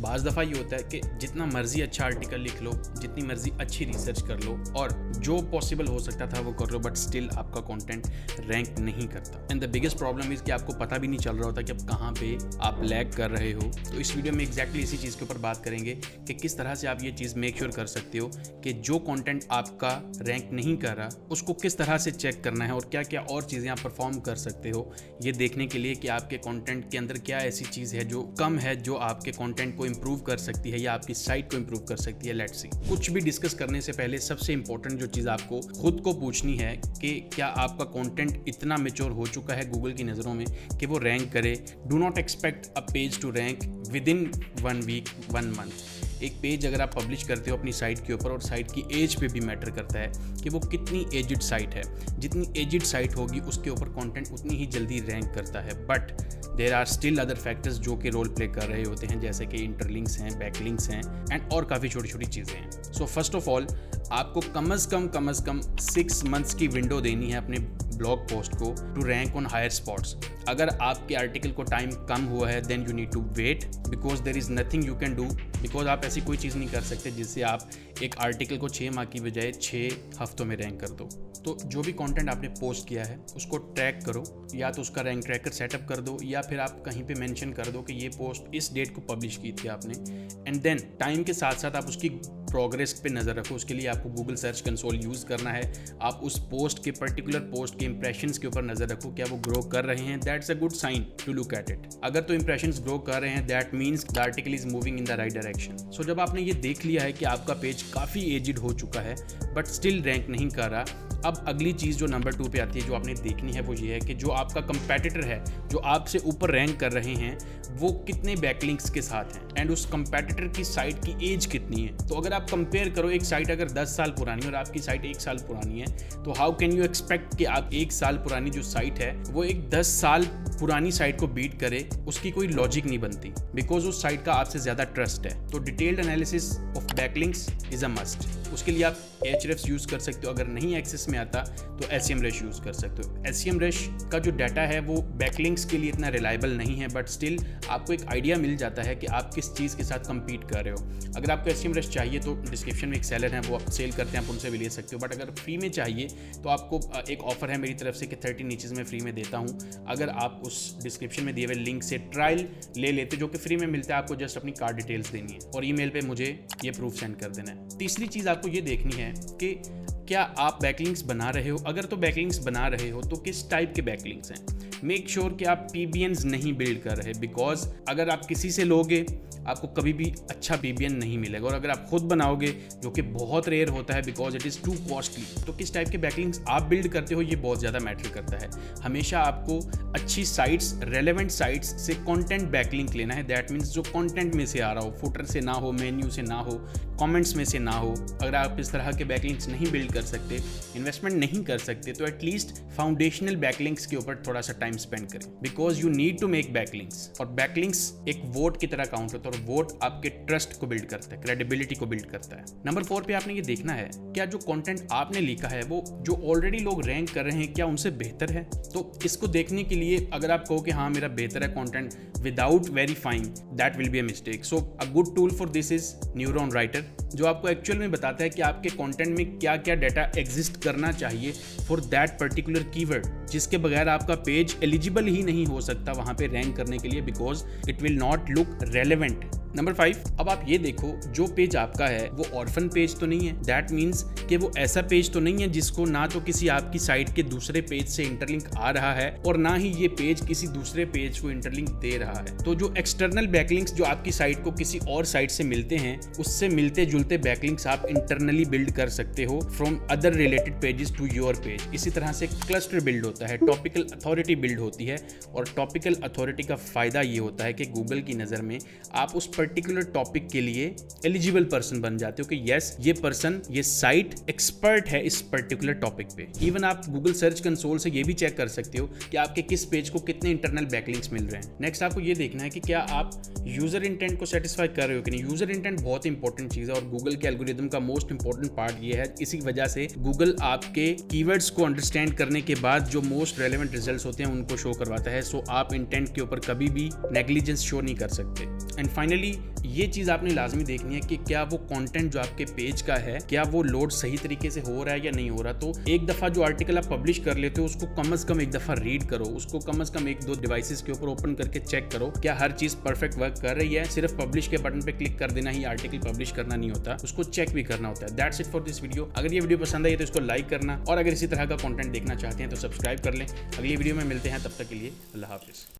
बाज़ दफ़ा ये होता है कि जितना मर्जी अच्छा आर्टिकल लिख लो, जितनी मर्जी अच्छी रिसर्च कर लो और जो पॉसिबल हो सकता था वो कर लो, बट स्टिल आपका कंटेंट रैंक नहीं करता। And the biggest problem is कि आपको पता भी नहीं चल रहा होता कि अब कहाँ पे आप लैग कर रहे हो। तो इस वीडियो में एग्जैक्टली इसी चीज़ के ऊपर बात करेंगे कि किस तरह से आप ये चीज़ मेक श्योर कर सकते हो कि जो कंटेंट आपका रैंक नहीं कर रहा उसको किस तरह से चेक करना है और क्या क्या और चीज़ें आप परफॉर्म कर सकते हो, ये देखने के लिए कि आपके कंटेंट के अंदर क्या ऐसी चीज़ है जो कम है जो आपके कंटेंट को इंप्रूव कर सकती है या आपकी साइट को इंप्रूव कर सकती है। Let's see. कुछ भी डिस्कस करने से पहले सबसे इंपॉर्टेंट जो चीज़ आपको खुद को पूछनी है कि क्या आपका कंटेंट इतना मैच्योर हो चुका है गूगल की नज़रों में कि वो रैंक करे। Do not expect a page to rank within 1 week 1 month. एक पेज अगर आप पब्लिश करते हो अपनी साइट के ऊपर, और साइट की एज पे भी मैटर करता है कि वो कितनी एजिड साइट है। जितनी एजिड साइट होगी उसके ऊपर कंटेंट उतनी ही जल्दी रैंक करता है। But there are still other factors जो कि रोल प्ले कर रहे होते हैं, जैसे कि इंटरलिंक्स हैं, बैकलिंक्स हैं एंड और काफ़ी छोटी छोटी चीज़ें हैं। सो फर्स्ट ऑफ ऑल आपको कम अज़ कम 6 मंथ्स की विंडो देनी है अपने ब्लॉग पोस्ट को to rank on higher spots. अगर आपके आर्टिकल को टाइम कम हुआ है then you need to wait, because there is nothing you can do. Because आप ऐसी कोई चीज़ नहीं कर सकते जिससे आप एक आर्टिकल को 6 माह की बजाय 6 हफ्तों में रैंक कर दो। तो जो भी कंटेंट आपने पोस्ट किया है उसको ट्रैक करो, या तो उसका रैंक ट्रैकर सेटअप कर दो या फिर आप कहीं पे मेंशन कर दो कि ये पोस्ट इस डेट को पब्लिश की थी आपने। एंड देन टाइम के साथ साथ आप उसकी प्रोग्रेस पे नज़र रखो। उसके लिए आपको गूगल सर्च कंसोल यूज़ करना है। आप उस पोस्ट के पर्टिकुलर पोस्ट के इंप्रेशंस के ऊपर नज़र रखो, क्या वो ग्रो कर रहे हैं। That's a good sign to look at it. अगर तो इंप्रेशंस ग्रो कर रहे हैं that means the article is moving in the right direction. So जब आपने ये देख लिया है कि आपका पेज काफ़ी एजिड हो चुका है बट स्टिल रैंक नहीं कर रहा, अब अगली चीज़ जो नंबर 2 पे आती है जो आपने देखनी है वो ये है कि जो आपका कंपेटिटर है जो आपसे ऊपर रैंक कर रहे हैं वो कितने बैकलिंक्स के साथ हैं एंड उस कंपेटिटर की साइट की एज कितनी है। तो अगर आप कंपेयर करो, एक साइट अगर 10 साल पुरानी है और आपकी साइट 1 साल पुरानी है, तो हाउ कैन यू एक्सपेक्ट कि आप 1 साल पुरानी जो साइट है वो एक 10 साल पुरानी साइट को बीट करे। उसकी कोई लॉजिक नहीं बनती, बिकॉज उस साइट का आपसे ज़्यादा ट्रस्ट है। तो detailed analysis of backlinks is a must. उसके लिए आप Ahrefs यूज़ कर सकते हो, अगर नहीं एक्सेस में आता तो SEMrush यूज़ कर सकते हो। SEMrush का जो डाटा है वो बैकलिंक्स के लिए इतना रिलायबल नहीं है, बट स्टिल आपको एक आइडिया मिल जाता है कि आप किस चीज़ के साथ compete कर रहे हो। अगर आपको SEMrush चाहिए तो डिस्क्रिप्शन में एक सेलर है, वो आप सेल करते हैं, आप उनसे भी ले सकते हो। बट अगर फ्री में चाहिए तो आपको एक ऑफर है मेरी तरफ से कि 30 नीचेज़ में फ्री में देता हूँ। अगर आप उस डिस्क्रिप्शन में दिए हुए लिंक से ट्रायल ले लेते जो कि फ्री में मिलता है, आपको जस्ट अपनी कार्ड डिटेल्स देनी है और ईमेल पे मुझे ये प्रूफ सेंड कर देना है। तीसरी चीज़ आपको ये देखनी है कि क्या आप बैकलिंक्स बना रहे हो। अगर तो बैकलिंक्स बना रहे हो तो किस टाइप के बैकलिंक्स हैं। मेक श्योर कि आप PBNs नहीं बिल्ड कर रहे, बिकॉज अगर आप किसी से लोगे आपको कभी भी अच्छा PBN नहीं मिलेगा, और अगर आप खुद बनाओगे जो कि बहुत रेयर होता है because it is to costly, तो किस टाइप के बैकलिंक्स आप बिल्ड करते हो ये बहुत ज़्यादा मैटर करता है। हमेशा आपको अच्छी साइट्स, रेलेवेंट साइट्स से कंटेंट बैकलिंक लेना है। दैट मीन्स जो कंटेंट में से आ रहा हो, फुटर से ना हो, मेन्यू से ना हो, कमेंट्स में से ना हो। अगर आप इस तरह के बैकलिंक्स नहीं बिल्ड कर सकते, इन्वेस्टमेंट नहीं कर सकते, तो एटलीस्ट फाउंडेशनल बैकलिंक्स के ऊपर थोड़ा सा टाइम स्पेंड करें, because you need to make backlinks. और बैकलिंक्स एक वोट की तरह काउंट होता है और वोट आपके ट्रस्ट को बिल्ड करता है, क्रेडिबिलिटी को बिल्ड करता है। नंबर 4 पे आपने ये देखना है क्या जो कंटेंट आपने लिखा है वो जो ऑलरेडी लोग रैंक कर रहे हैं क्या उनसे बेहतर है। तो इसको देखने के लिए अगर आप कहो कि हाँ मेरा बेहतर है content without verifying, that will be a mistake. So a good tool for this is neuron writer, जो आपको एक्चुअल में बताता है कि आपके कंटेंट में क्या क्या डाटा एग्जिस्ट करना चाहिए फॉर दैट पर्टिकुलर कीवर्ड, जिसके बगैर आपका पेज एलिजिबल ही नहीं हो सकता वहाँ पे रैंक करने के लिए, because it will not look relevant. Number 5, अब आप ये देखो जो पेज आपका है वो ऑर्फन पेज तो नहीं है। दैट मीन्स कि वो ऐसा पेज तो नहीं है जिसको ना तो किसी आपकी साइट के दूसरे पेज से इंटरलिंक आ रहा है और ना ही ये पेज किसी दूसरे पेज को इंटरलिंक दे रहा है। तो जो एक्सटर्नल बैकलिंक्स जो आपकी साइट को किसी और साइट से मिलते हैं, उससे मिलते जुलते बैकलिंक्स आप इंटरनली बिल्ड कर सकते हो from other related pages to your page. इसी तरह से क्लस्टर बिल्ड होता है, टॉपिकल अथॉरिटी बिल्ड होती है, और टॉपिकल अथॉरिटी का फायदा ये होता है कि गूगल की नज़र में आप उस पर्टिकुलर टॉपिक के लिए एलिजिबल पर्सन बन जाते हो कि यस ये पर्सन, ये साइट एक्सपर्ट है इस पर्टिकुलर टॉपिक पे। इवन आप गूगल सर्च कंसोल से ये भी चेक कर सकते हो कि आपके किस पेज को कितने इंटरनल बैकलिंक्स मिल रहे हैं। नेक्स्ट आपको ये देखना है कि क्या आप यूजर इंटेंट को सेटिस्फाई कर रहे हो कि नहीं। यूजर इंटेंट बहुत इंपॉर्टेंट चीज़ है और गूगल के एल्गोरिदम का मोस्ट इंपॉर्टेंट पार्ट ये है। इसी वजह से गूगल आपके कीवर्ड्स को अंडरस्टैंड करने के बाद जो मोस्ट रेलेवेंट रिजल्ट्स होते हैं उनको शो करवाता है। सो आप इंटेंट के ऊपर कभी भी नेग्लिजेंस शो नहीं कर सकते। एंड फाइनली पहली ये चीज़ आपने लाजमी देखनी है कि क्या वो कंटेंट जो आपके पेज का है क्या वो लोड सही तरीके से हो रहा है या नहीं हो रहा। तो एक दफ़ा जो आर्टिकल आप पब्लिश कर लेते हो उसको कम से कम एक दफ़ा रीड करो, उसको कम से कम 1-2 डिवाइसेस के ऊपर ओपन करके चेक करो क्या हर चीज़ परफेक्ट वर्क कर रही है। सिर्फ पब्लिश के बटन पे क्लिक कर देना ही आर्टिकल पब्लिश करना नहीं होता, उसको चेक भी करना होता है। That's it for this video. अगर ये वीडियो पसंद आई तो इसको लाइक करना और अगर इसी तरह का कंटेंट देखना चाहते हैं तो सब्सक्राइब कर लें। अगली वीडियो में मिलते हैं, तब तक के लिए अल्लाह हाफिज़।